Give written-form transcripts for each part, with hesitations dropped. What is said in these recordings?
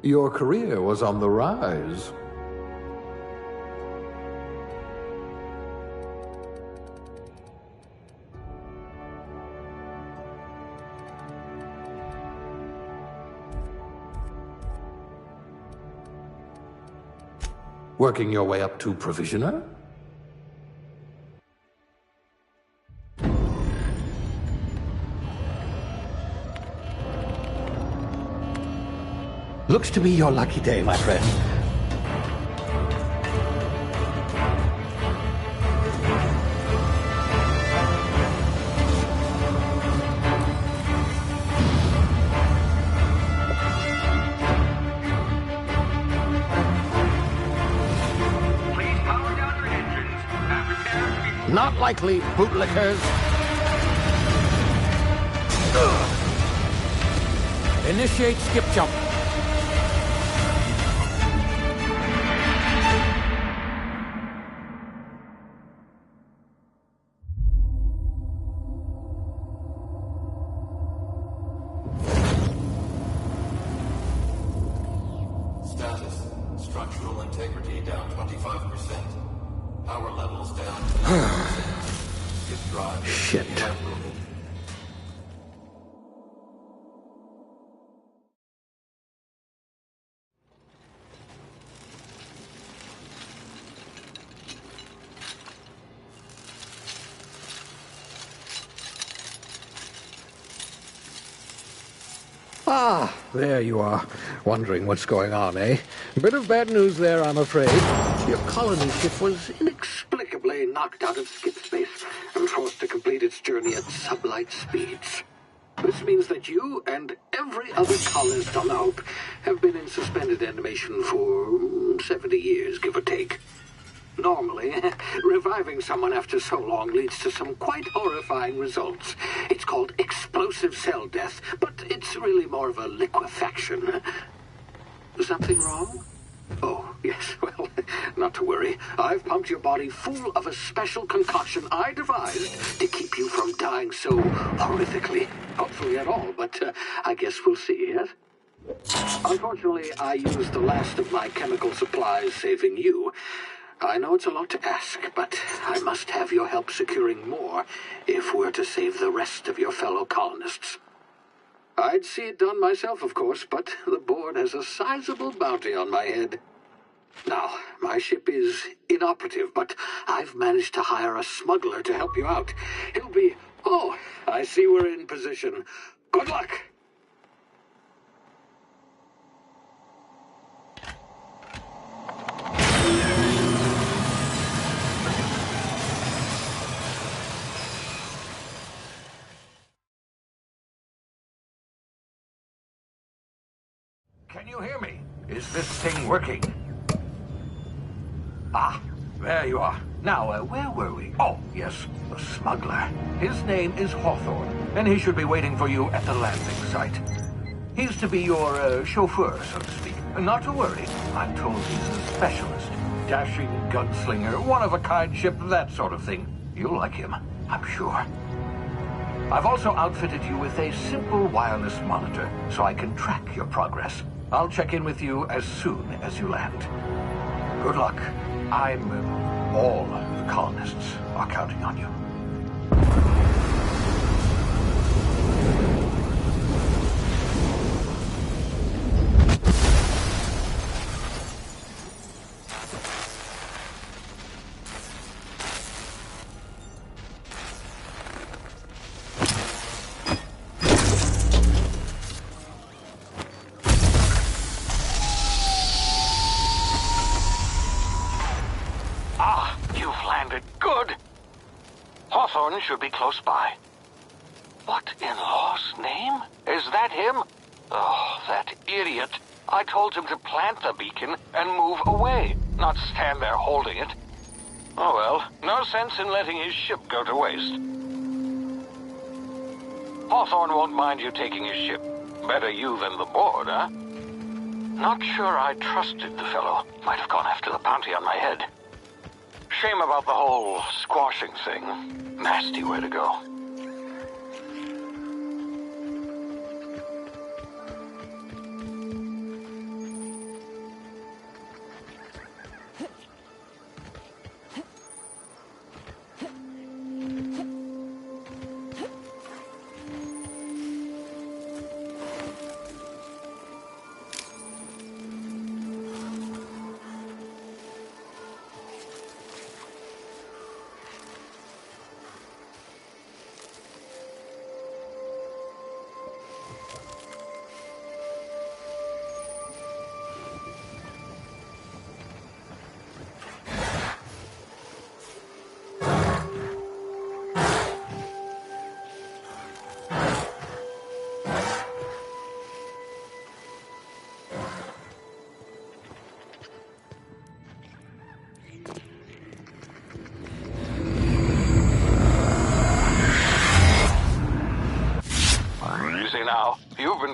Your career was on the rise. Working your way up to provisioner? Looks to be your lucky day, my friend. Please power down your engines and prepare to be... Not likely, bootlickers. Initiate skip jump. Status. Structural integrity down 25%. Power levels down to 90%. Skip drive. Shit. Ah, there you are. Wondering what's going on, eh? Bit of bad news there, I'm afraid. Your colony ship was inexplicably knocked out of skip space and forced to complete its journey at sublight speeds. This means that you and every other colonist on the Hope have been in suspended animation for 70 years, give or take. Normally, reviving someone after so long leads to some quite horrifying results. It's called explosive cell death, but it's really more of a liquefaction. Something wrong? Oh, yes, well, not to worry. I've pumped your body full of a special concoction I devised to keep you from dying so horrifically. Hopefully at all, but I guess we'll see, yes? Unfortunately, I used the last of my chemical supplies saving you. I know it's a lot to ask, but I must have your help securing more if we're to save the rest of your fellow colonists. I'd see it done myself, of course, but the board has a sizable bounty on my head. Now, my ship is inoperative, but I've managed to hire a smuggler to help you out. He'll be... Oh, I see we're in position. Good luck! Can you hear me? Is this thing working? Ah, there you are. Now, where were we? Oh, yes, the smuggler. His name is Hawthorne, and he should be waiting for you at the landing site. He's to be your chauffeur, so to speak. Not to worry. I'm told he's a specialist. Dashing gunslinger, one-of-a-kind ship, that sort of thing. You'll like him, I'm sure. I've also outfitted you with a simple wireless monitor, so I can track your progress. I'll check in with you as soon as you land. Good luck. All the colonists are counting on you. Hawthorne should be close by. What in law's name? Is that him? Oh, that idiot. I told him to plant the beacon and move away, not stand there holding it. Oh well, no sense in letting his ship go to waste. Hawthorne won't mind you taking his ship. Better you than the board, huh? Not sure I trusted the fellow. Might have gone after the bounty on my head. Shame about the whole squashing thing. Nasty way to go.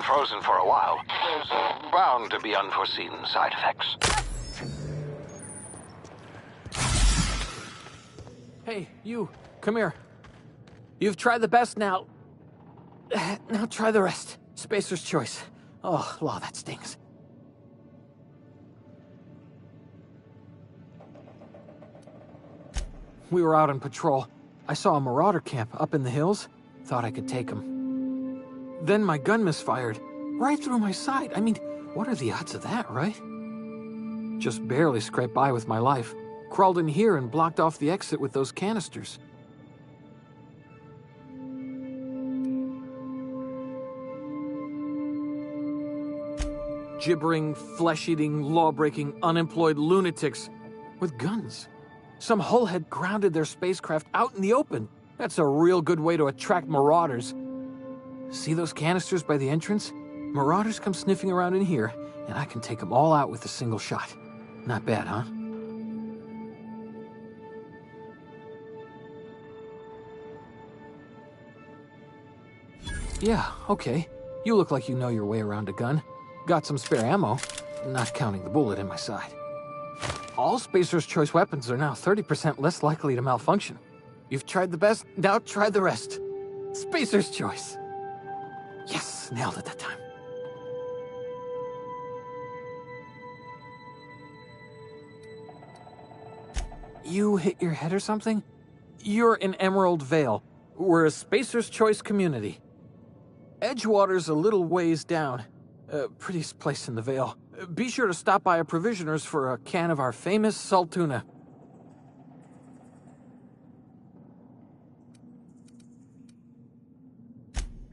frozen for a while. There's bound to be unforeseen side effects. Hey, you, come here. You've tried the best now. Now try the rest. Spacer's choice. Oh, law, that stings. We were out on patrol. I saw a marauder camp up in the hills. Thought I could take him. Then my gun misfired. Right through my side. I mean, what are the odds of that, right? Just barely scraped by with my life. Crawled in here and blocked off the exit with those canisters. Gibbering, flesh-eating, law-breaking, unemployed lunatics with guns. Some hull had grounded their spacecraft out in the open. That's a real good way to attract marauders. See those canisters by the entrance? Marauders come sniffing around in here, and I can take them all out with a single shot. Not bad, huh? Yeah, okay. You look like you know your way around a gun. Got some spare ammo, not counting the bullet in my side. All Spacer's choice weapons are now 30% less likely to malfunction. You've tried the best, now try the rest. Spacer's choice. Yes, nailed it that time. You hit your head or something? You're in Emerald Vale. We're a Spacer's choice community. Edgewater's a little ways down. Prettiest place in the Vale. Be sure to stop by a provisioner's for a can of our famous salt tuna.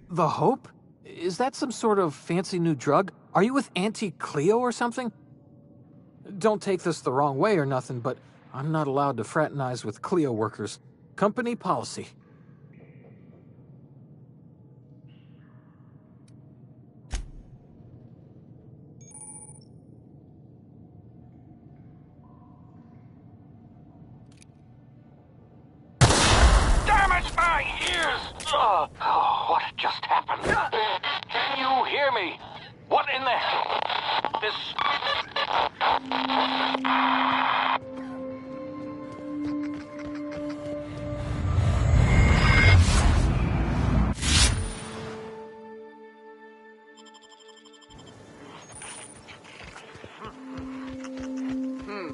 The Hope? Is that some sort of fancy new drug? Are you with Auntie Cleo or something? Don't take this the wrong way or nothing, but I'm not allowed to fraternize with Cleo workers. Company policy. My ears! Oh, what just happened? Can you hear me? What in the hell? This...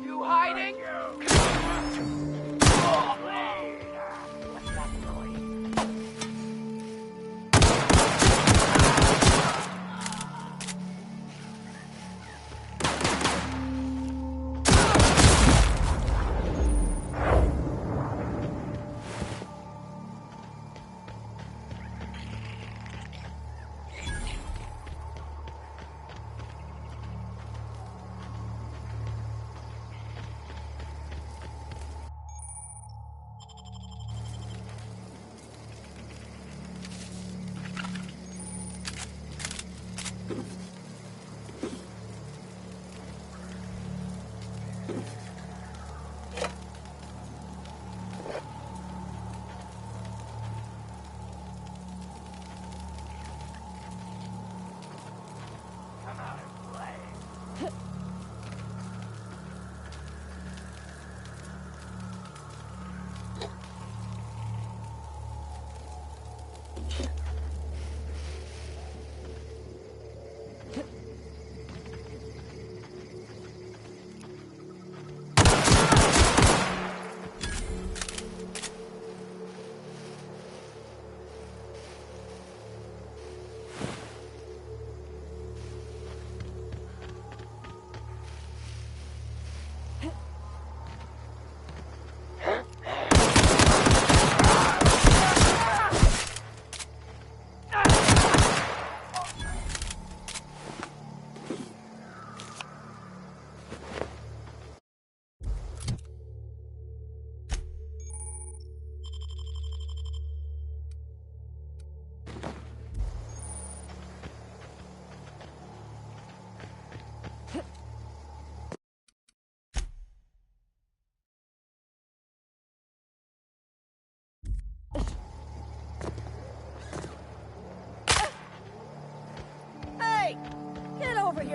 You hiding?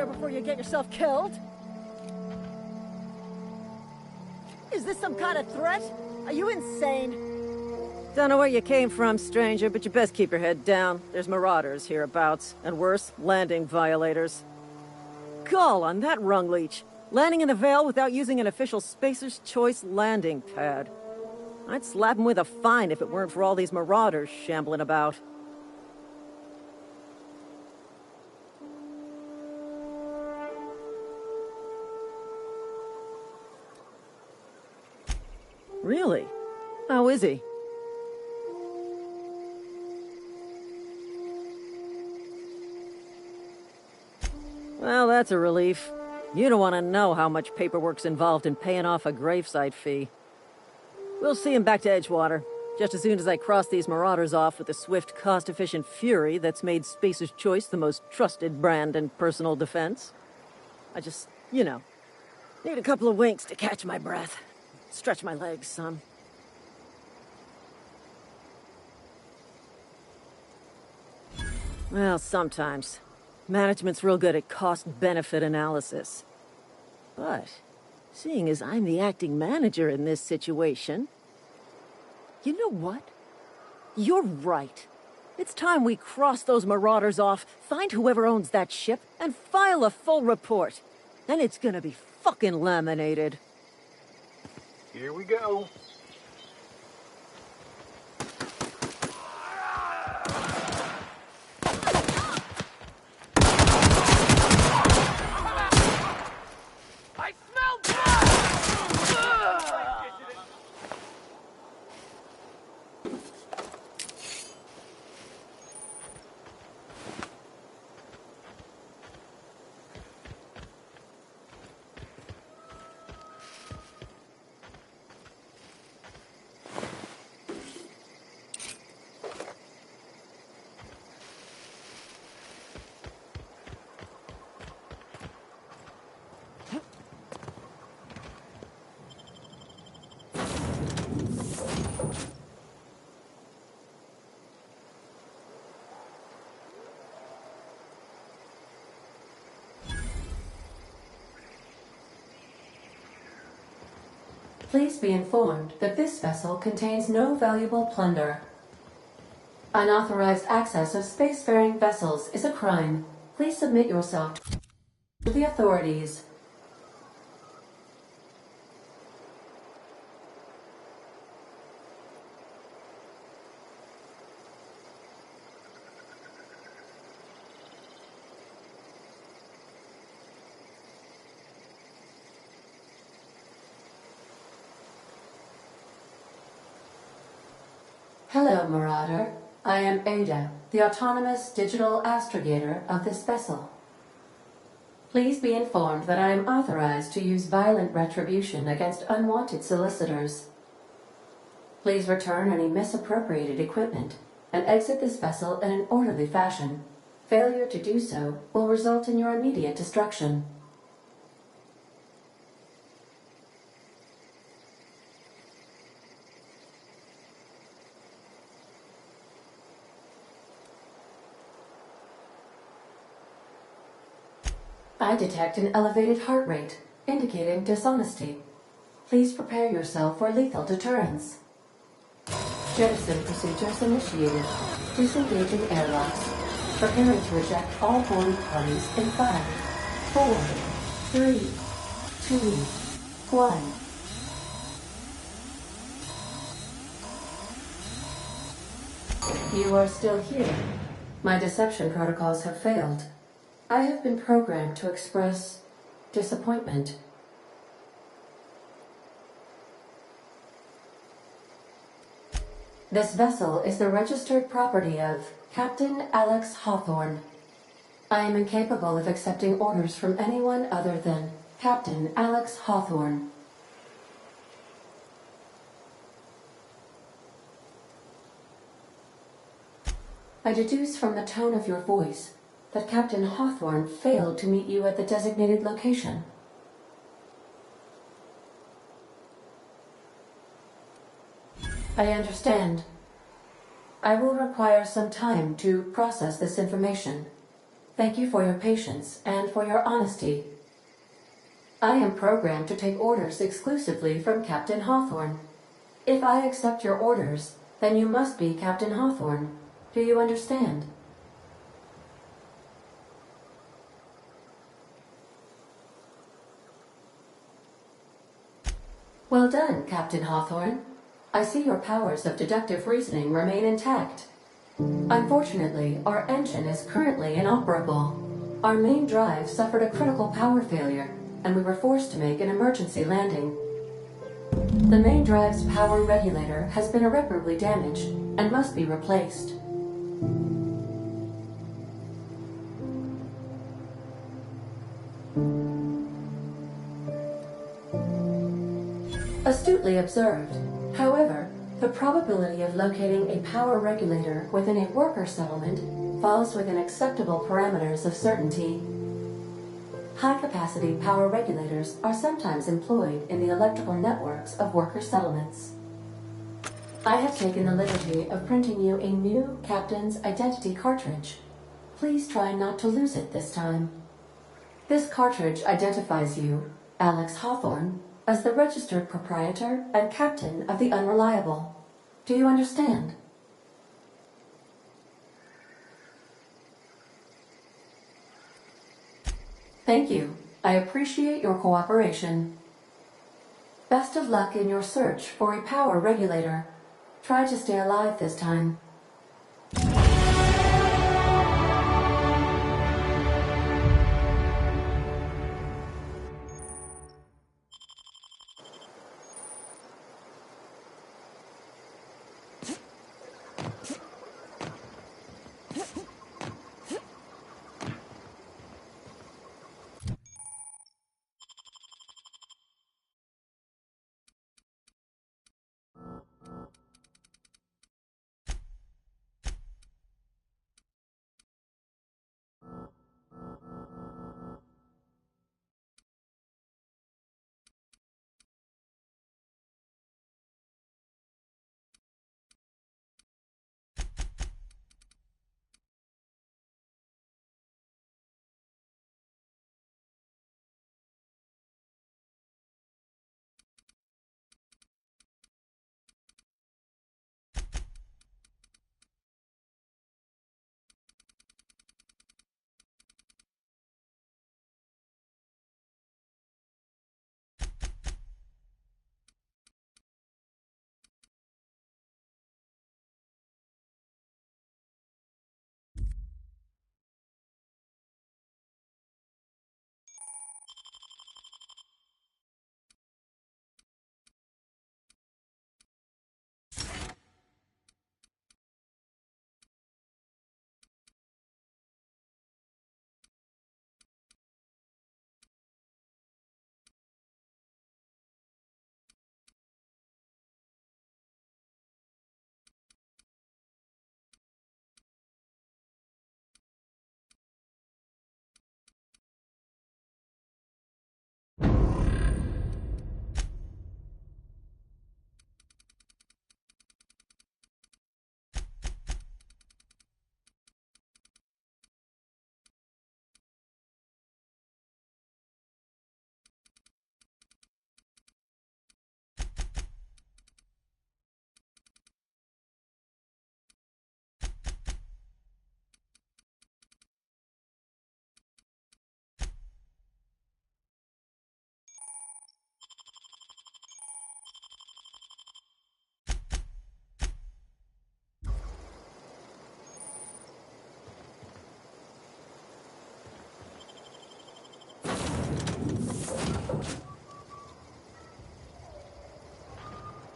here before you get yourself killed. Is this some kind of threat? Are you insane? Don't know where you came from, stranger, but you best keep your head down. There's marauders hereabouts, and worse, landing violators. Gall on that rung leech. Landing in the Vale without using an official Spacer's Choice landing pad. I'd slap him with a fine if it weren't for all these marauders shambling about. Really? How is he? Well, that's a relief. You don't want to know how much paperwork's involved in paying off a gravesite fee. We'll see him back to Edgewater, just as soon as I cross these marauders off with the swift, cost-efficient fury that's made Spacer's Choice the most trusted brand in personal defense. I just, need a couple of winks to catch my breath. Stretch my legs some. Well, sometimes. Management's real good at cost-benefit analysis. But, seeing as I'm the acting manager in this situation... You know what? You're right. It's time we cross those marauders off, find whoever owns that ship, and file a full report. Then it's gonna be fucking laminated. Here we go. I smell blood! Please be informed that this vessel contains no valuable plunder. Unauthorized access of spacefaring vessels is a crime. Please submit yourself to the authorities. Hello, Marauder. I am Ada, the autonomous digital astrogator of this vessel. Please be informed that I am authorized to use violent retribution against unwanted solicitors. Please return any misappropriated equipment and exit this vessel in an orderly fashion. Failure to do so will result in your immediate destruction. I detect an elevated heart rate, indicating dishonesty. Please prepare yourself for lethal deterrence. Jettison procedures initiated. Disengaging airlocks. Preparing to eject all boarding parties in 5, 4, 3, 2, 1. You are still here. My deception protocols have failed. I have been programmed to express disappointment. This vessel is the registered property of Captain Alex Hawthorne. I am incapable of accepting orders from anyone other than Captain Alex Hawthorne. I deduce from the tone of your voice that Captain Hawthorne failed to meet you at the designated location. I understand. I will require some time to process this information. Thank you for your patience and for your honesty. I am programmed to take orders exclusively from Captain Hawthorne. If I accept your orders, then you must be Captain Hawthorne. Do you understand? Well done, Captain Hawthorne. I see your powers of deductive reasoning remain intact. Unfortunately, our engine is currently inoperable. Our main drive suffered a critical power failure, and we were forced to make an emergency landing. The main drive's power regulator has been irreparably damaged and must be replaced. Astutely observed. However, the probability of locating a power regulator within a worker settlement falls within acceptable parameters of certainty. High-capacity power regulators are sometimes employed in the electrical networks of worker settlements. I have taken the liberty of printing you a new Captain's Identity cartridge. Please try not to lose it this time. This cartridge identifies you, Alex Hawthorne, as the registered proprietor and captain of the Unreliable. Do you understand? Thank you. I appreciate your cooperation. Best of luck in your search for a power regulator. Try to stay alive this time.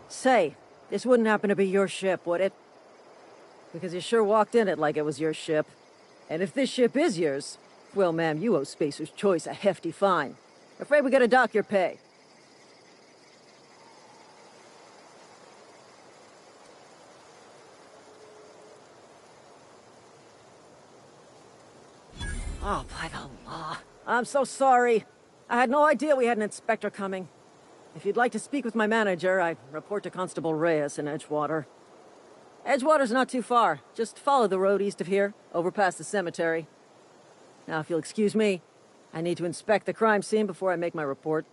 Say, this wouldn't happen to be your ship, would it? Because you sure walked in it like it was your ship. And if this ship is yours, well, ma'am, you owe Spacer's Choice a hefty fine. Afraid we gotta dock your pay. Oh, by the law. I'm so sorry. I had no idea we had an inspector coming. If you'd like to speak with my manager, I'd report to Constable Reyes in Edgewater. Edgewater's not too far. Just follow the road east of here, over past the cemetery. Now, if you'll excuse me, I need to inspect the crime scene before I make my report.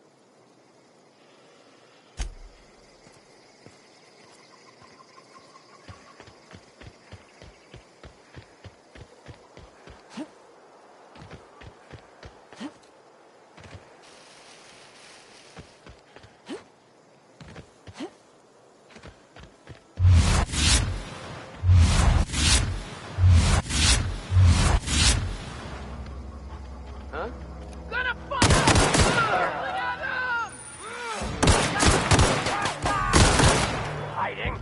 Hiding?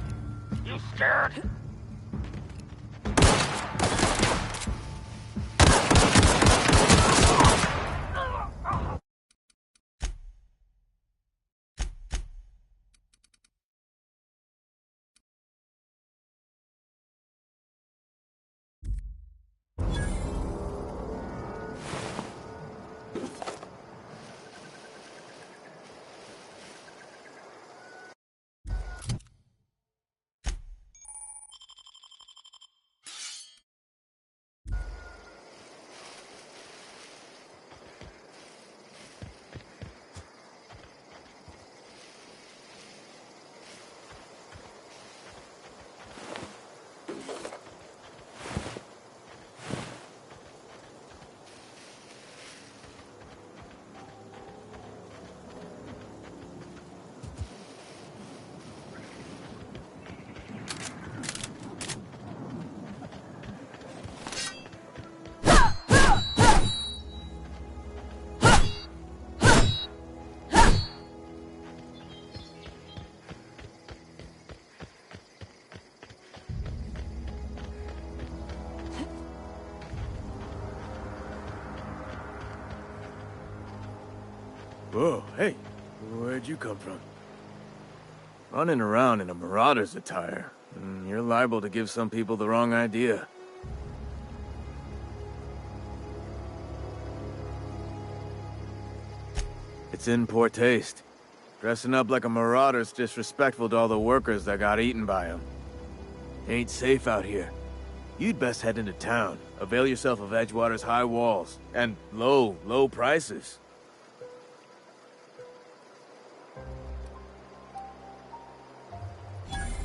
You scared? Whoa, hey, where'd you come from? Running around in a marauder's attire. You're liable to give some people the wrong idea. It's in poor taste. Dressing up like a marauder's disrespectful to all the workers that got eaten by them. Ain't safe out here. You'd best head into town. Avail yourself of Edgewater's high walls. And low prices.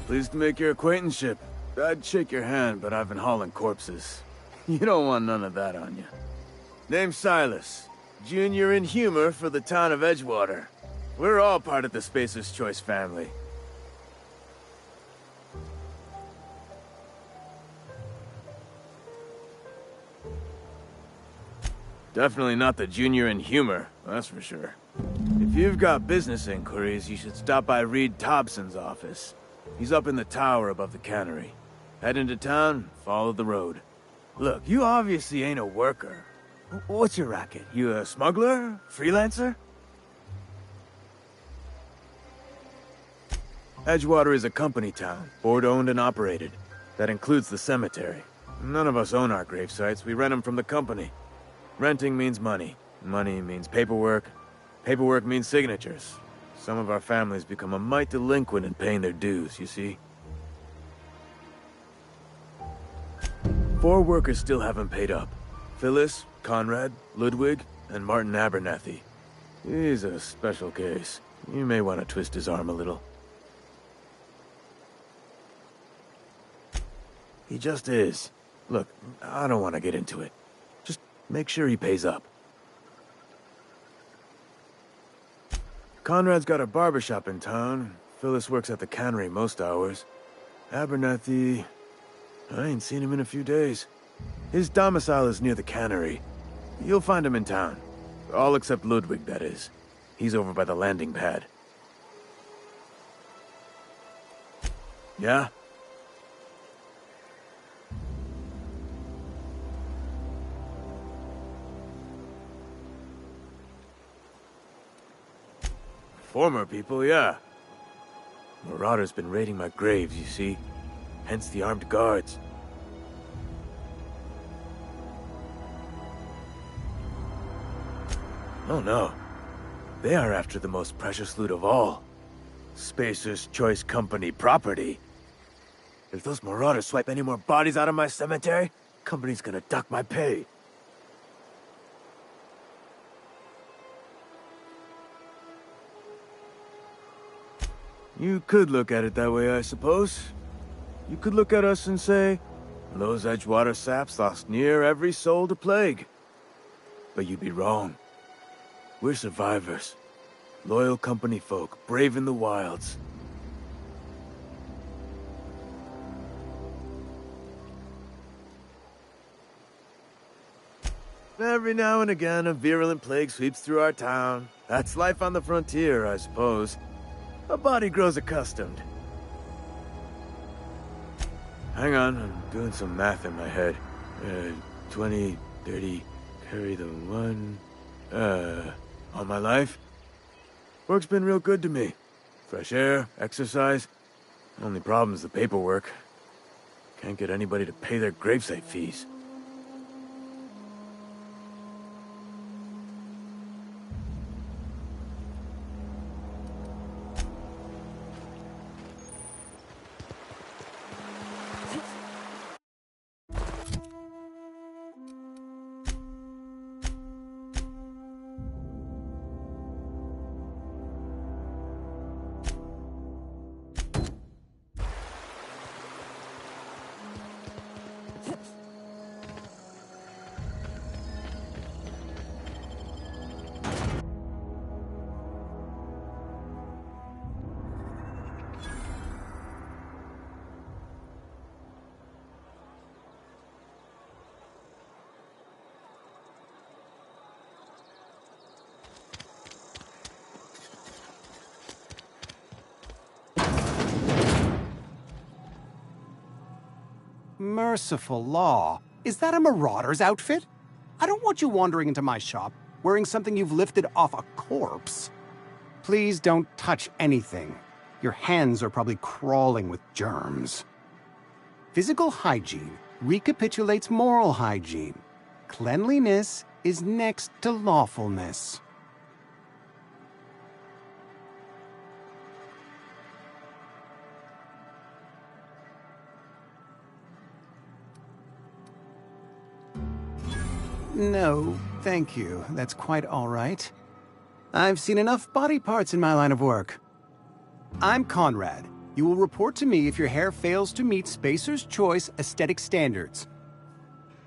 Pleased to make your acquaintanceship. I'd shake your hand, but I've been hauling corpses. You don't want none of that on you. Name's Silas. Junior in humor for the town of Edgewater. We're all part of the Spacer's Choice family. Definitely not the junior in humor, that's for sure. If you've got business inquiries, you should stop by Reed Thompson's office. He's up in the tower above the cannery. Head into town, follow the road. Look, you obviously ain't a worker. What's your racket? You a smuggler? Freelancer? Edgewater is a company town, board-owned and operated. That includes the cemetery. None of us own our grave sites, we rent them from the company. Renting means money. Money means paperwork. Paperwork means signatures. Some of our families become a mite delinquent in paying their dues, you see? 4 workers still haven't paid up. Phyllis, Conrad, Ludwig, and Martin Abernathy. He's a special case. You may want to twist his arm a little. He just is. Look, I don't want to get into it. Just make sure he pays up. Conrad's got a barbershop in town. Phyllis works at the cannery most hours. Abernathy... I ain't seen him in a few days. His domicile is near the cannery. You'll find him in town. All except Ludwig, that is. He's over by the landing pad. Yeah? Former people, yeah. Marauders been raiding my graves, you see. Hence the armed guards. Oh no. They are after the most precious loot of all. Spacer's Choice Company property. If those marauders swipe any more bodies out of my cemetery, company's gonna duck my pay. You could look at it that way, I suppose. You could look at us and say, those Edgewater saps lost near every soul to plague. But you'd be wrong. We're survivors. Loyal company folk, brave in the wilds. Every now and again, a virulent plague sweeps through our town. That's life on the frontier, I suppose. A body grows accustomed. Hang on, I'm doing some math in my head. 20, 30, carry the one... all my life? Work's been real good to me. Fresh air, exercise. Only problem's the paperwork. Can't get anybody to pay their gravesite fees. Merciful law. Is that a marauder's outfit? I don't want you wandering into my shop wearing something you've lifted off a corpse. Please don't touch anything. Your hands are probably crawling with germs. Physical hygiene recapitulates moral hygiene. Cleanliness is next to lawfulness. No, thank you. That's quite all right. I've seen enough body parts in my line of work. I'm Conrad. You will report to me if your hair fails to meet Spacer's Choice aesthetic standards.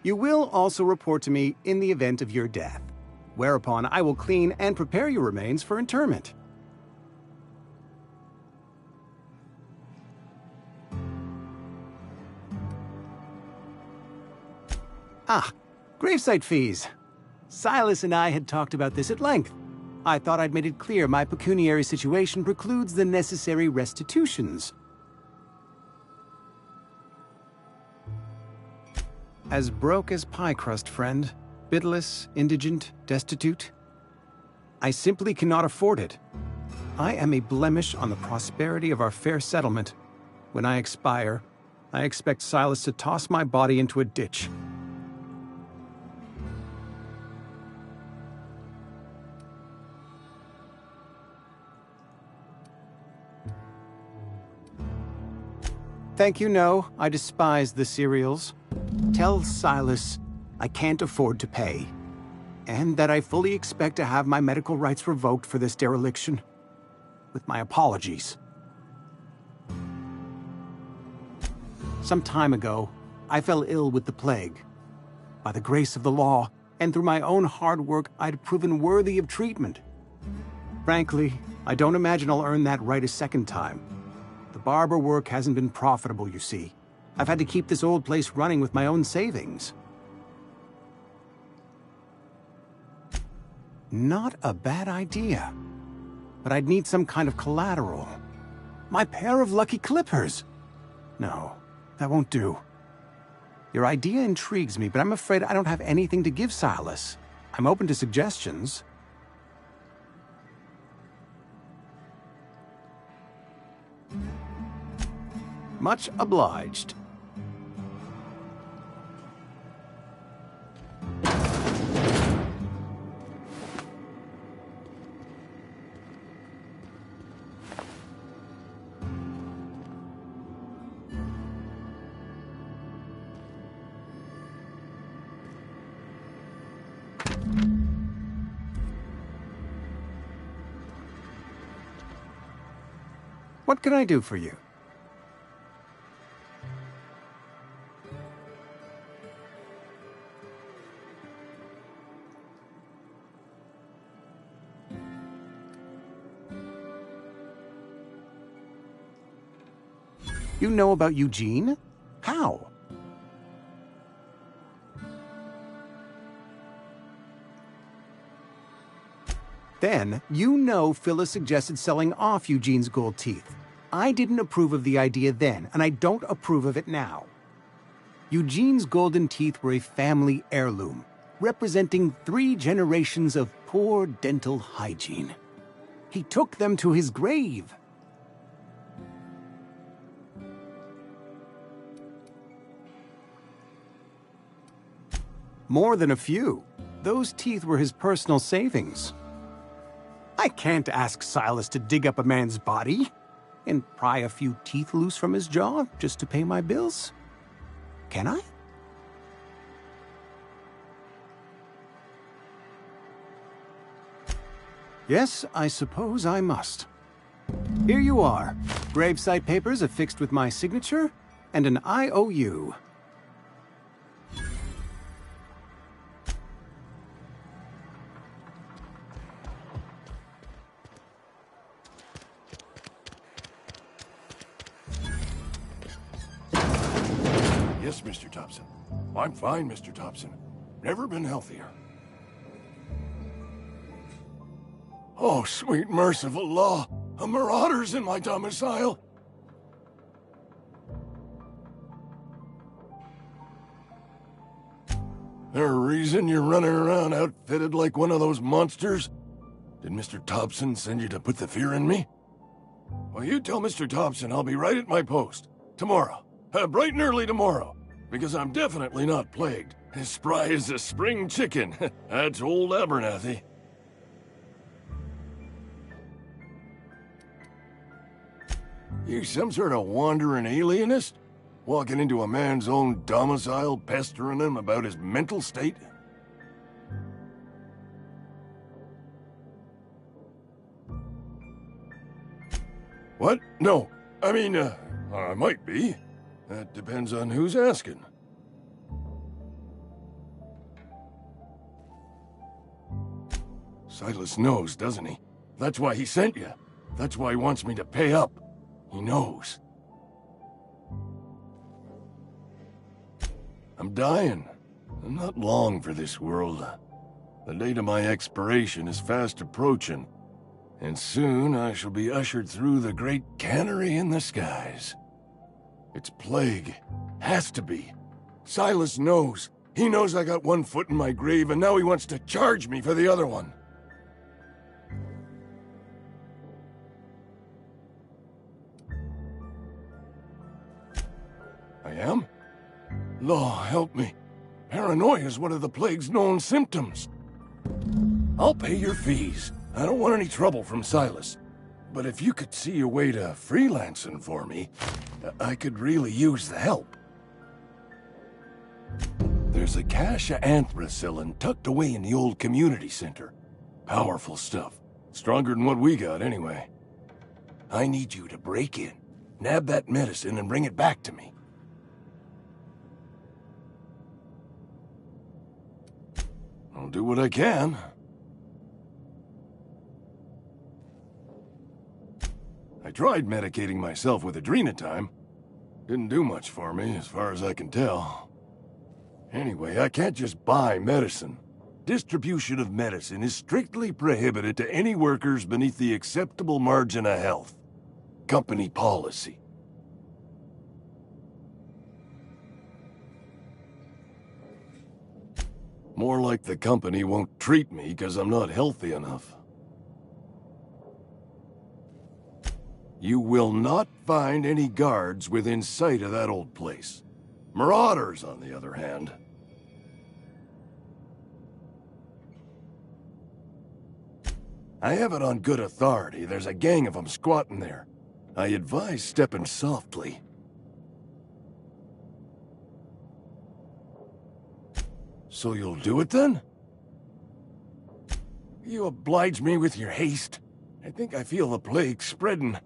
You will also report to me in the event of your death, whereupon I will clean and prepare your remains for interment. Ah, gravesite fees. Silas and I had talked about this at length. I thought I'd made it clear my pecuniary situation precludes the necessary restitutions. As broke as pie crust, friend. Bidless, indigent, destitute. I simply cannot afford it. I am a blemish on the prosperity of our fair settlement. When I expire, I expect Silas to toss my body into a ditch. Thank you, no. I despise the cereals. Tell Silas I can't afford to pay, and that I fully expect to have my medical rights revoked for this dereliction. With my apologies. Some time ago, I fell ill with the plague. By the grace of the law, and through my own hard work, I'd proven worthy of treatment. Frankly, I don't imagine I'll earn that right a second time. The barber work hasn't been profitable, you see. I've had to keep this old place running with my own savings. Not a bad idea. But I'd need some kind of collateral. My pair of lucky clippers! No, that won't do. Your idea intrigues me, but I'm afraid I don't have anything to give Silas. I'm open to suggestions. Much obliged. What can I do for you? You know about Eugene? How? Then, you know Phyllis suggested selling off Eugene's gold teeth. I didn't approve of the idea then, and I don't approve of it now. Eugene's golden teeth were a family heirloom, representing 3 generations of poor dental hygiene. He took them to his grave. More than a few. Those teeth were his personal savings. I can't ask Silas to dig up a man's body and pry a few teeth loose from his jaw just to pay my bills. Can I? Yes, I suppose I must. Here you are. Gravesite papers affixed with my signature and an IOU. Yes, Mr. Thompson. I'm fine, Mr. Thompson. Never been healthier. Oh, sweet merciful law! A marauder's in my domicile! There a reason you're running around outfitted like one of those monsters? Did Mr. Thompson send you to put the fear in me? Well, you tell Mr. Thompson I'll be right at my post. Tomorrow. Bright and early tomorrow. Because I'm definitely not plagued. As spry as a spring chicken. That's old Abernathy. You some sort of wandering alienist? Walking into a man's own domicile, pestering him about his mental state? What? No. I mean, I might be. That depends on who's asking. Silas knows, doesn't he? That's why he sent you. That's why he wants me to pay up. He knows. I'm dying. I'm not long for this world. The date of my expiration is fast approaching, and soon I shall be ushered through the great cannery in the skies. It's plague. Has to be. Silas knows. He knows I got one foot in my grave, and now he wants to charge me for the other one. I am? Law, help me. Paranoia is one of the plague's known symptoms. I'll pay your fees. I don't want any trouble from Silas. But if you could see a way to freelancing for me, I could really use the help. There's a cache of anthracillin tucked away in the old community center. Powerful stuff. Stronger than what we got, anyway. I need you to break in, nab that medicine, and bring it back to me. I'll do what I can. I tried medicating myself with adrenatime. Didn't do much for me, as far as I can tell. Anyway, I can't just buy medicine. Distribution of medicine is strictly prohibited to any workers beneath the acceptable margin of health. Company policy. More like the company won't treat me because I'm not healthy enough. You will not find any guards within sight of that old place. Marauders, on the other hand. I have it on good authority. There's a gang of them squatting there. I advise stepping softly. So you'll do it then? You oblige me with your haste. I think I feel the plague spreading.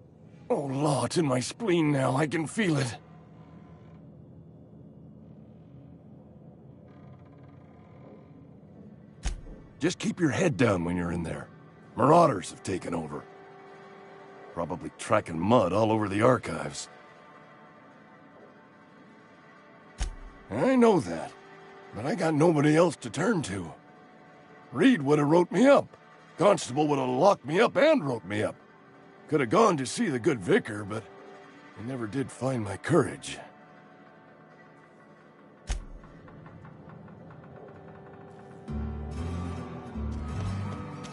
Oh, Law, it's in my spleen now. I can feel it. Just keep your head down when you're in there. Marauders have taken over. Probably tracking mud all over the archives. I know that, but I got nobody else to turn to. Reed would have wrote me up. Constable would have locked me up and wrote me up. Could have gone to see the good vicar, but I never did find my courage.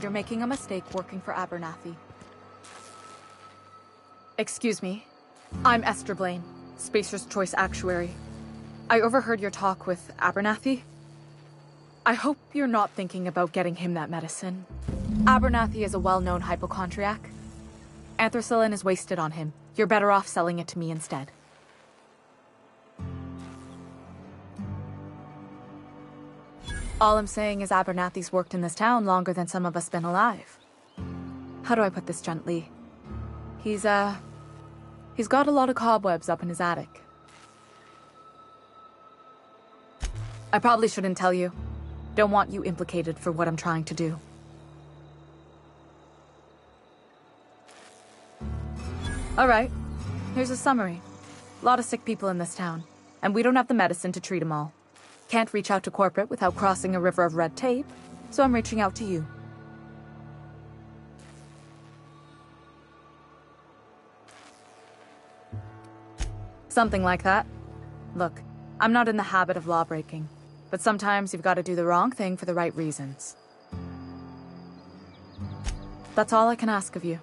You're making a mistake working for Abernathy. Excuse me. I'm Esther Blaine, Spacer's Choice Actuary. I overheard your talk with Abernathy. I hope you're not thinking about getting him that medicine. Abernathy is a well-known hypochondriac. Anthracillin is wasted on him. You're better off selling it to me instead. All I'm saying is Abernathy's worked in this town longer than some of us been alive. How do I put this gently? He's got a lot of cobwebs up in his attic. I probably shouldn't tell you. Don't want you implicated for what I'm trying to do. Alright, here's a summary. A lot of sick people in this town, and we don't have the medicine to treat them all. Can't reach out to corporate without crossing a river of red tape, so I'm reaching out to you. Something like that. Look, I'm not in the habit of law-breaking, but sometimes you've got to do the wrong thing for the right reasons. That's all I can ask of you.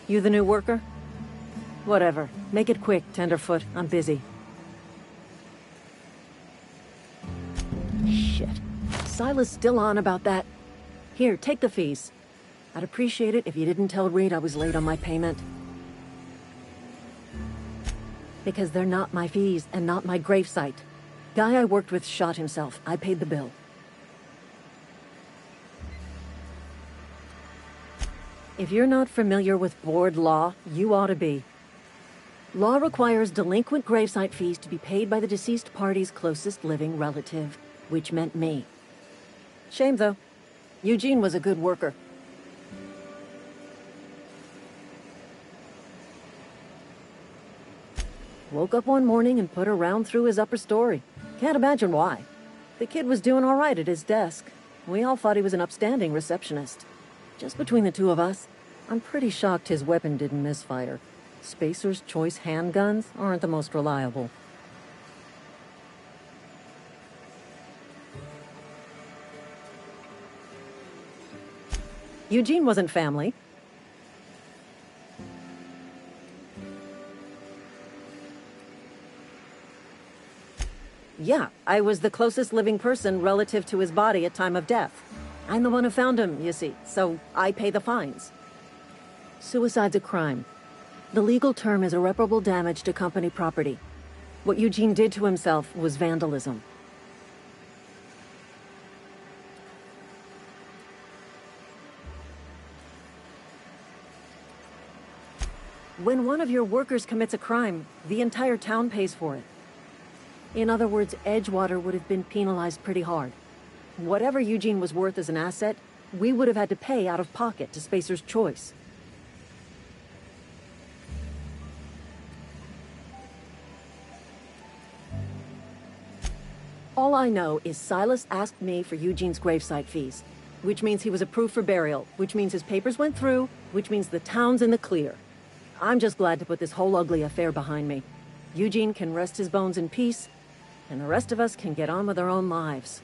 You the new worker? Whatever. Make it quick, Tenderfoot. I'm busy. Shit. Silas still on about that. Here, take the fees. I'd appreciate it if you didn't tell Reed I was late on my payment. Because they're not my fees and not my gravesite. Guy I worked with shot himself. I paid the bill. If you're not familiar with board law, you ought to be. Law requires delinquent gravesite fees to be paid by the deceased party's closest living relative, which meant me. Shame, though. Eugene was a good worker. Woke up one morning and put a round through his upper story. Can't imagine why. The kid was doing all right at his desk. We all thought he was an upstanding receptionist. Just between the two of us, I'm pretty shocked his weapon didn't misfire. Spacer's Choice handguns aren't the most reliable. Eugene wasn't family. Yeah, I was the closest living person relative to his body at time of death. I'm the one who found him, you see, so I pay the fines. Suicide's a crime. The legal term is irreparable damage to company property. What Eugene did to himself was vandalism. When one of your workers commits a crime, the entire town pays for it. In other words, Edgewater would have been penalized pretty hard. Whatever Eugene was worth as an asset, we would have had to pay out of pocket to Spacer's Choice. All I know is Silas asked me for Eugene's gravesite fees. which means he was approved for burial, which means his papers went through, which means the town's in the clear. I'm just glad to put this whole ugly affair behind me. Eugene can rest his bones in peace, and the rest of us can get on with our own lives.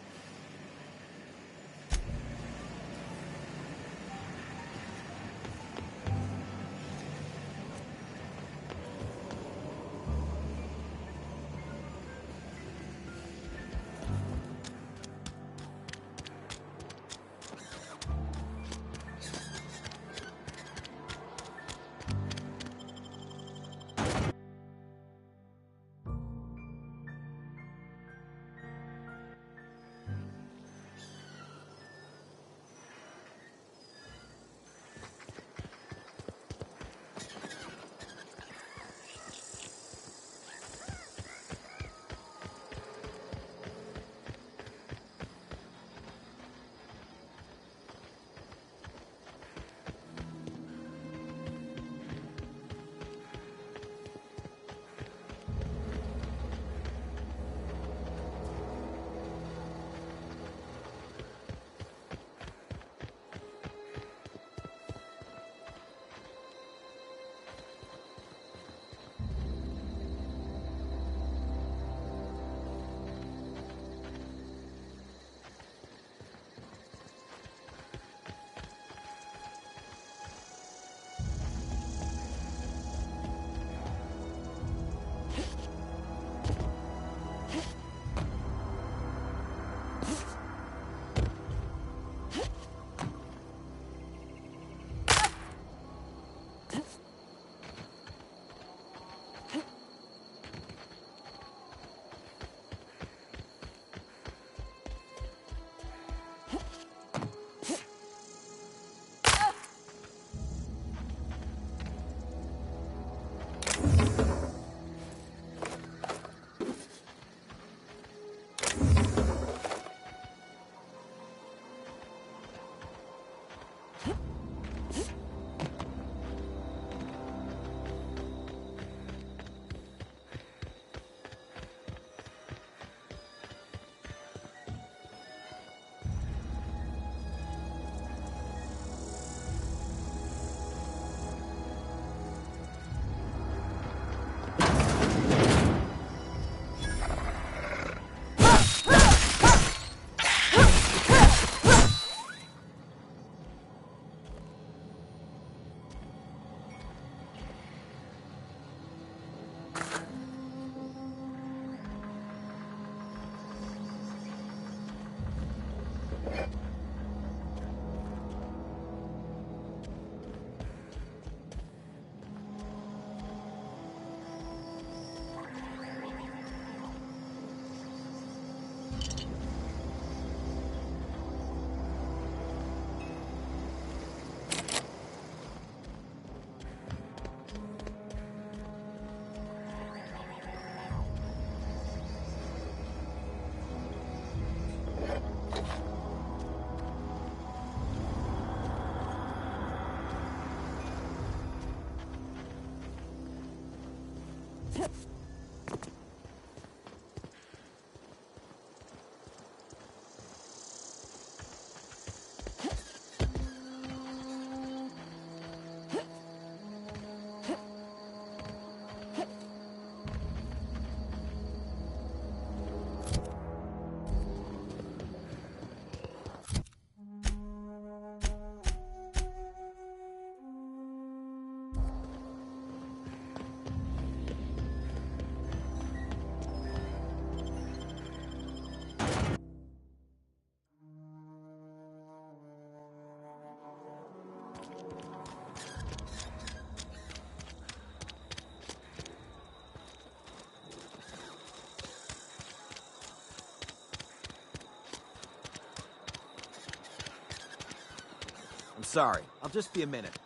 I'm sorry. I'll just be a minute.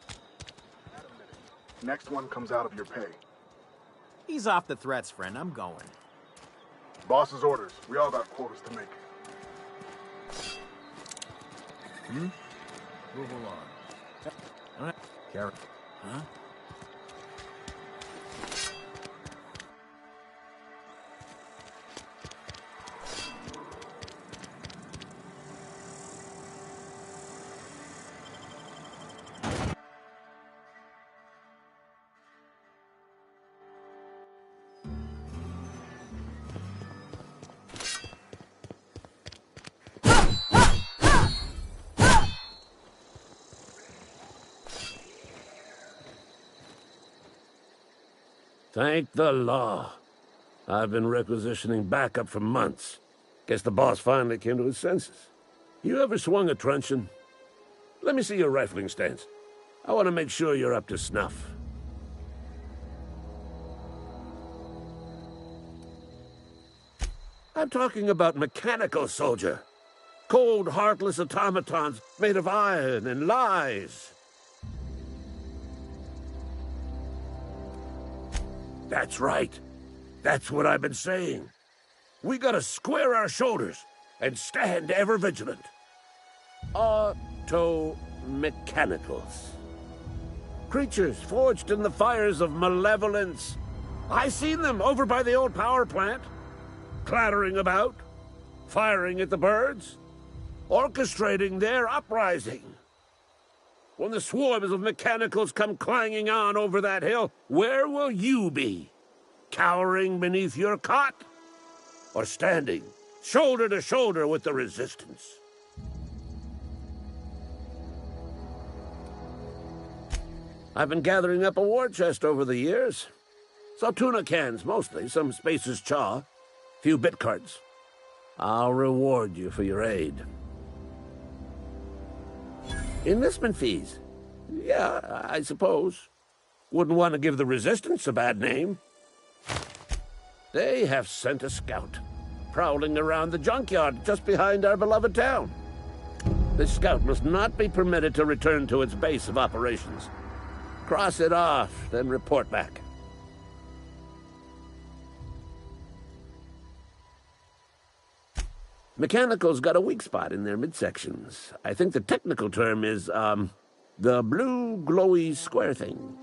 Next one comes out of your pay. Ease off the threats, friend. I'm going. Boss's orders. We all got quotas to make. Move along. Carrot. Huh? Thank the law. I've been requisitioning backup for months. Guess the boss finally came to his senses. You ever swung a truncheon? Let me see your rifling stance. I want to make sure you're up to snuff. I'm talking about mechanical soldier. Cold, heartless automatons made of iron and lies. That's right. That's what I've been saying. We gotta square our shoulders and stand ever vigilant. Auto-mechanicals. Creatures forged in the fires of malevolence. I seen them over by the old power plant. Clattering about, firing at the birds, orchestrating their uprising. When the swarms of mechanicals come clanging on over that hill, where will you be? Cowering beneath your cot? Or standing, shoulder to shoulder with the resistance? I've been gathering up a war chest over the years. Saw tuna cans, mostly, some Spacer's chaw, few bit cards. I'll reward you for your aid. Enlistment fees? Yeah, I suppose. Wouldn't want to give the Resistance a bad name. They have sent a scout, prowling around the junkyard just behind our beloved town. This scout must not be permitted to return to its base of operations. Cross it off, then report back. Mechanicals got a weak spot in their midsections. I think the technical term is, the blue glowy square thing.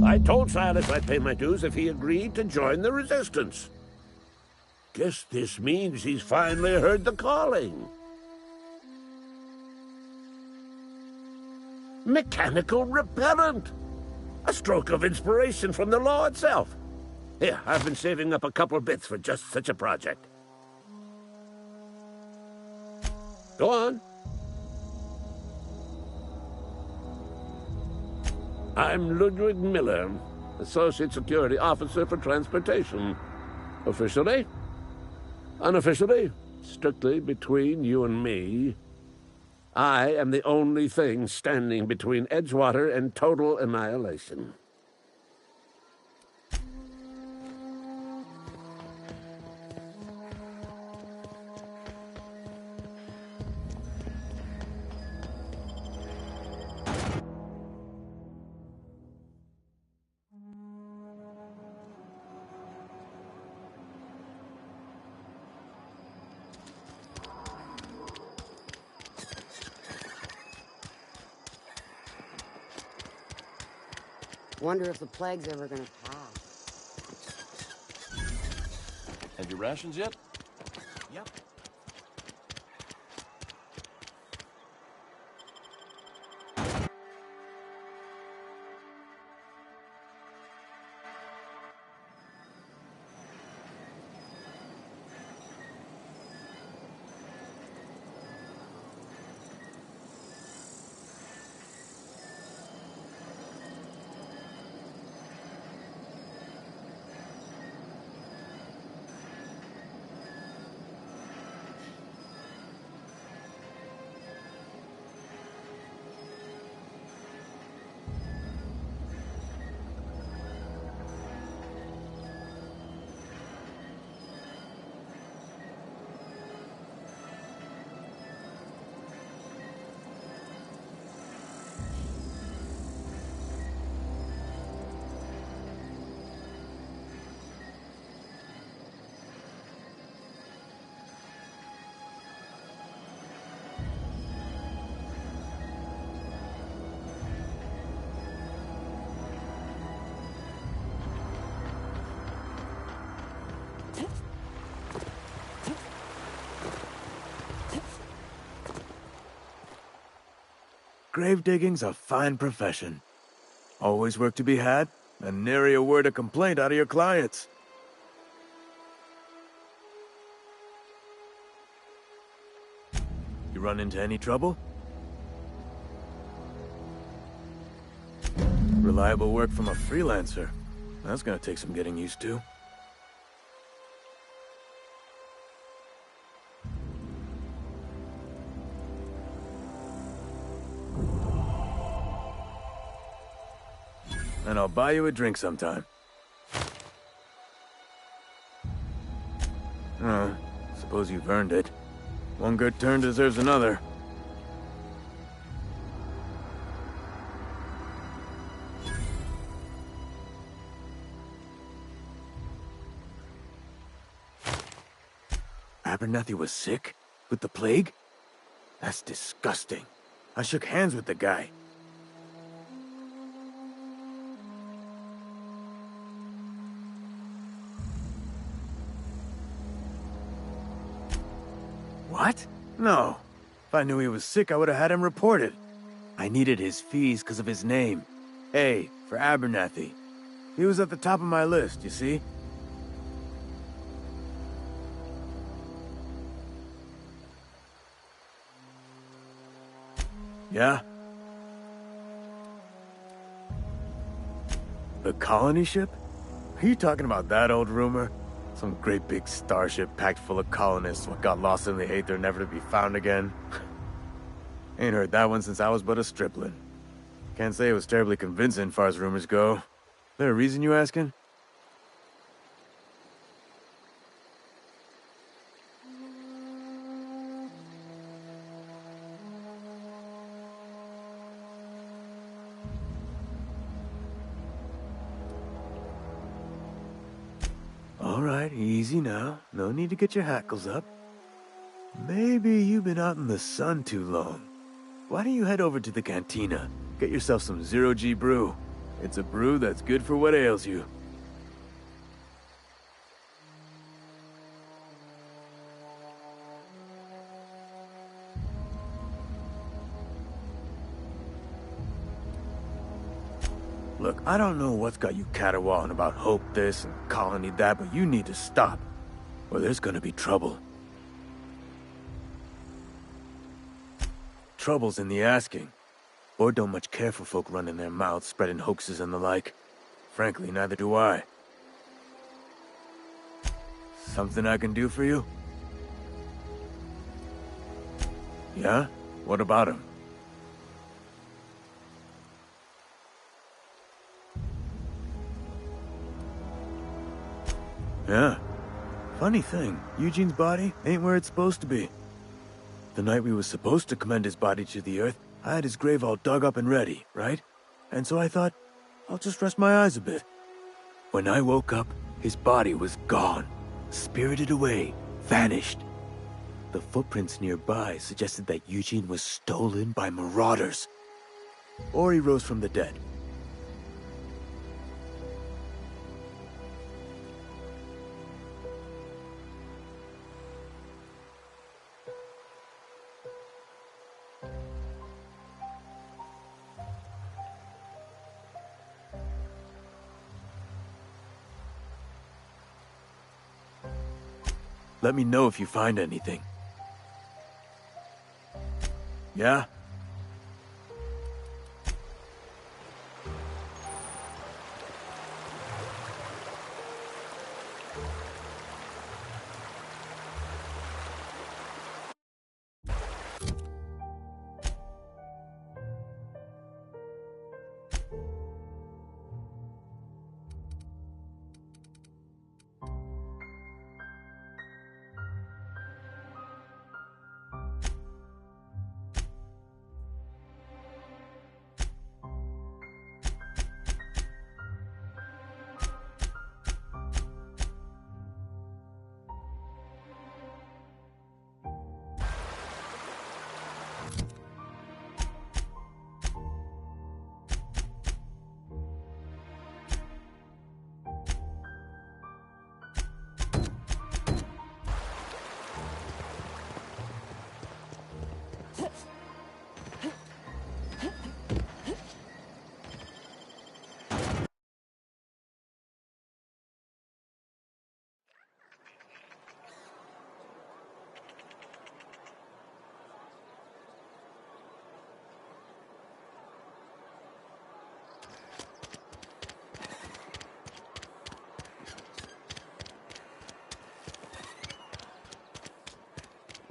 I told Silas I'd pay my dues if he agreed to join the Resistance. Guess this means he's finally heard the calling. Mechanical repellent! A stroke of inspiration from the law itself. Here, I've been saving up a couple of bits for just such a project. Go on. I'm Ludwig Miller, Associate Security Officer for Transportation. Officially? Unofficially? Strictly between you and me. I am the only thing standing between Edgewater and total annihilation. Wonder if the plague's ever gonna pass. Have your rations yet? Yep. Grave digging's a fine profession. Always work to be had, and nary a word of complaint out of your clients. You run into any trouble? reliable work from a freelancer. That's gonna take some getting used to. And I'll buy you a drink sometime. Oh, suppose you've earned it. One good turn deserves another. Abernathy was sick? With the plague? That's disgusting. I shook hands with the guy. What? No. If I knew he was sick, I would have had him reported. I needed his fees because of his name. A, for Abernathy. He was at the top of my list, you see? Yeah? The colony ship? Are you talking about that old rumor? Some great big starship packed full of colonists what got lost in the aether never to be found again? Ain't heard that one since I was but a stripling. Can't say it was terribly convincing far as rumors go. There a reason you asking? Alright, easy now. No need to get your hackles up. Maybe you've been out in the sun too long. Why don't you head over to the cantina? Get yourself some zero-G brew. It's a brew that's good for what ails you. Look, I don't know what's got you caterwauling about hope this and colony that, but you need to stop, or there's gonna be trouble. Trouble's in the asking. Or don't much care for folk running their mouths, spreading hoaxes and the like. Frankly, neither do I. Something I can do for you? Yeah? What about him? Yeah. Funny thing, Eugene's body ain't where it's supposed to be. The night we was supposed to commend his body to the earth, I had his grave all dug up and ready, right? And so I thought, I'll just rest my eyes a bit. When I woke up, his body was gone. Spirited away. Vanished. The footprints nearby suggested that Eugene was stolen by marauders. Or he rose from the dead. Let me know if you find anything. Yeah?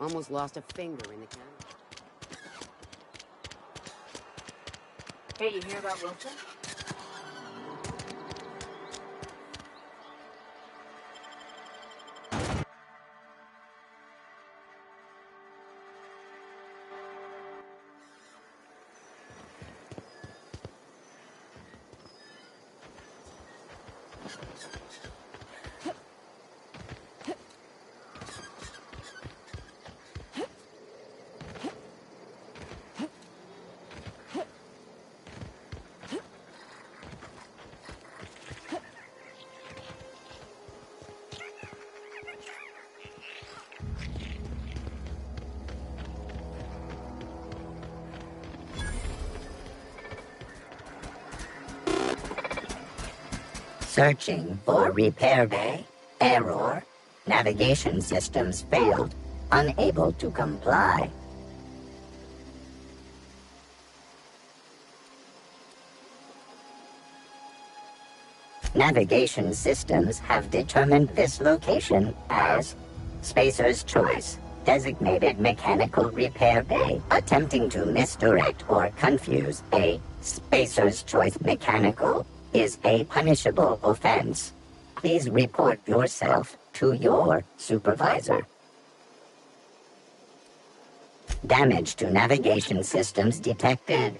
Almost lost a finger in the camera. Hey, you hear about Wilson? Searching for repair bay. Error. Navigation systems failed. Unable to comply. Navigation systems have determined this location as Spacer's Choice, designated mechanical repair bay. Attempting to misdirect or confuse a Spacer's Choice mechanical is a punishable offense. Please report yourself to your supervisor. Damage to navigation systems detected.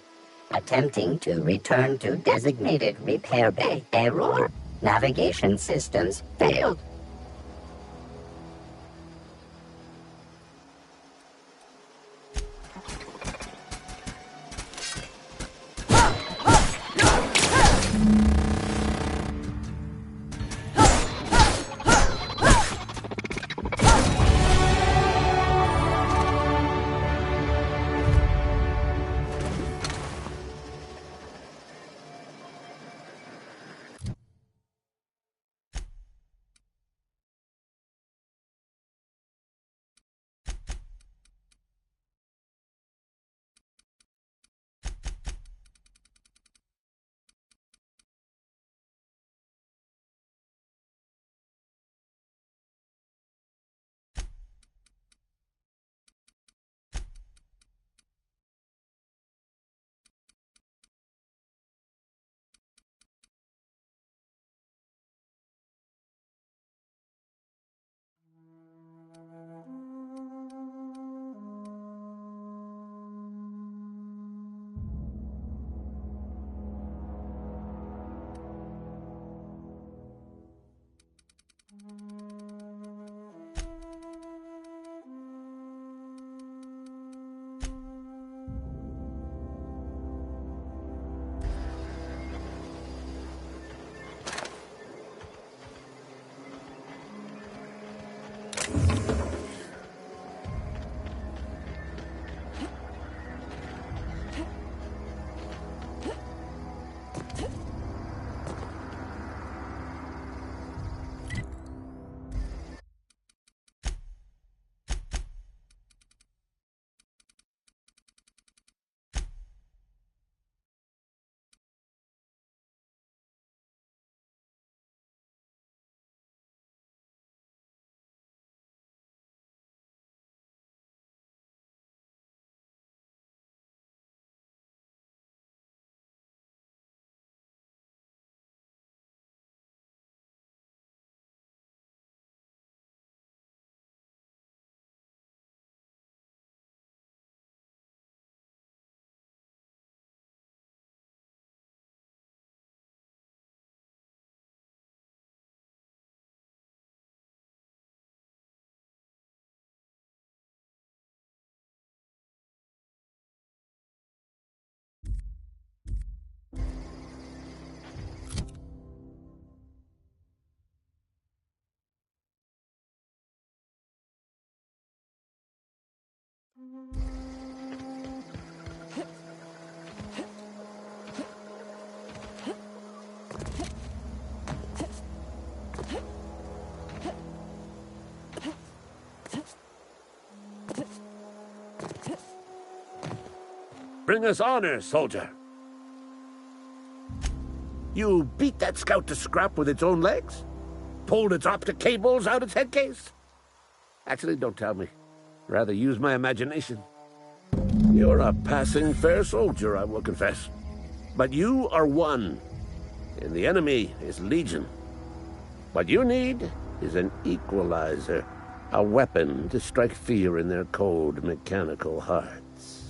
Attempting to return to designated repair bay. Error. Navigation systems failed. Bring us honor, soldier. You beat that scout to scrap with its own legs? Pulled its optic cables out its head case? Actually, don't tell me. Rather use my imagination. You're a passing fair soldier, I will confess. But you are one, and the enemy is legion. What you need is an equalizer, a weapon to strike fear in their cold, mechanical hearts.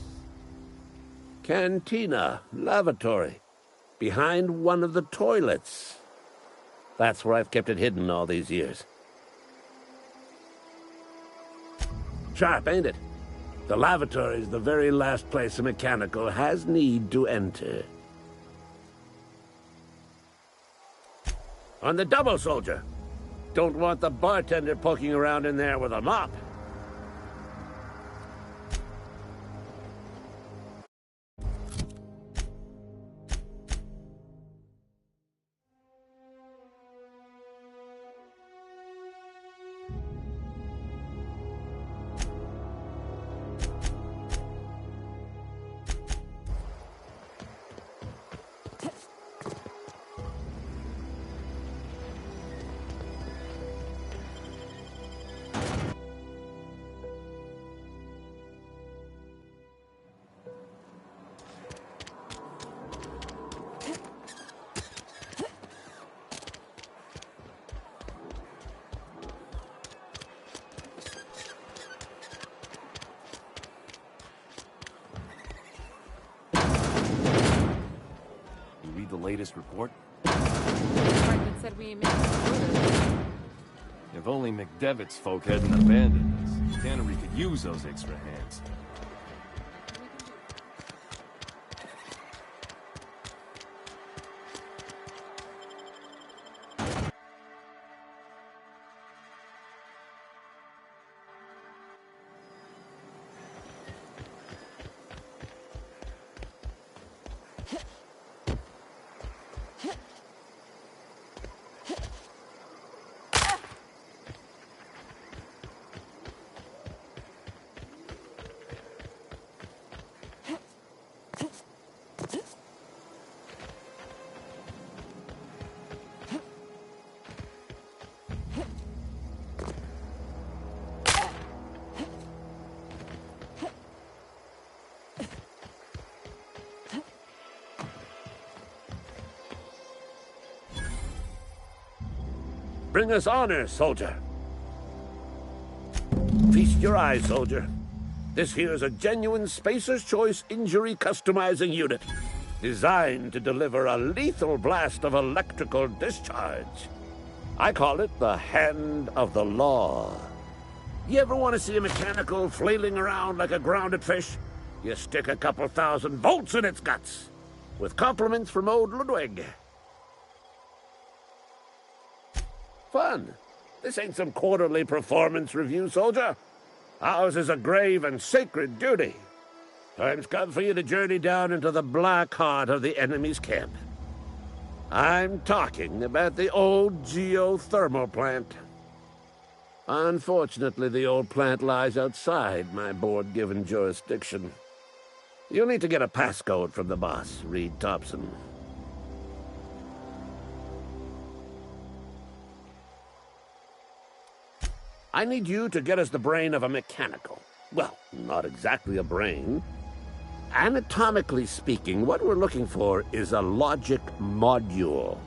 Cantina, lavatory, behind one of the toilets. That's where I've kept it hidden all these years. Sharp, ain't it? The lavatory is the very last place a mechanical has need to enter. On the double, soldier. Don't want the bartender poking around in there with a mop. The latest report? Department said we missed orders. If only McDevitt's folk hadn't abandoned us. Cannery could use those extra hands. Bring us honor, soldier. Feast your eyes, soldier. This here's a genuine Spacer's Choice injury customizing unit, designed to deliver a lethal blast of electrical discharge. I call it the Hand of the Law. You ever want to see a mechanical flailing around like a grounded fish? You stick a couple thousand volts in its guts. With compliments from old Ludwig. Fun. This ain't some quarterly performance review, soldier. Ours is a grave and sacred duty. Time's come for you to journey down into the black heart of the enemy's camp. I'm talking about the old geothermal plant. Unfortunately, the old plant lies outside my board-given jurisdiction. You'll need to get a passcode from the boss, Reed Thompson. I need you to get us the brain of a mechanical. Well, not exactly a brain. Anatomically speaking, what we're looking for is a logic module.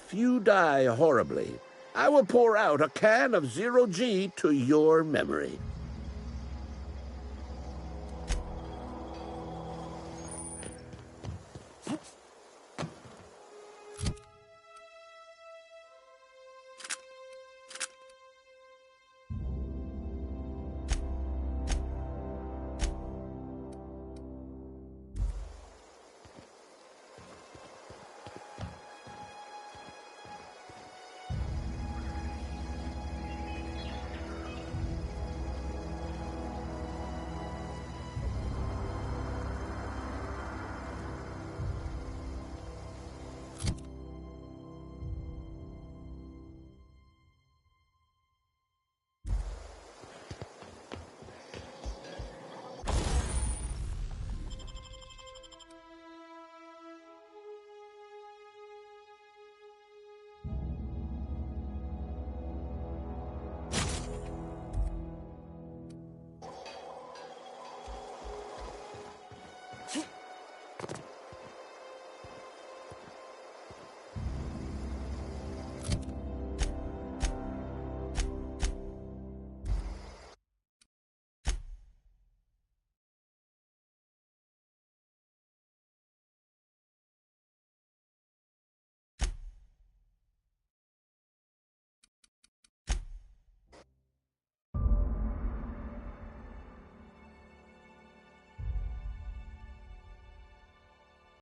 if you die horribly, I will pour out a can of 0G to your memory.